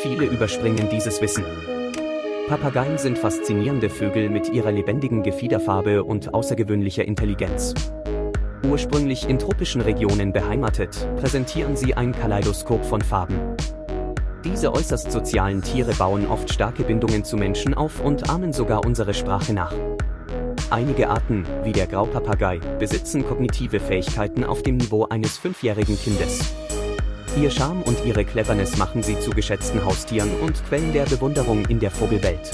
Viele überspringen dieses Wissen. Papageien sind faszinierende Vögel mit ihrer lebendigen Gefiederfarbe und außergewöhnlicher Intelligenz. Ursprünglich in tropischen Regionen beheimatet, präsentieren sie ein Kaleidoskop von Farben. Diese äußerst sozialen Tiere bauen oft starke Bindungen zu Menschen auf und ahmen sogar unsere Sprache nach. Einige Arten, wie der Graupapagei, besitzen kognitive Fähigkeiten auf dem Niveau eines 5-jährigen Kindes. Ihr Charme und ihre Cleverness machen sie zu geschätzten Haustieren und Quellen der Bewunderung in der Vogelwelt.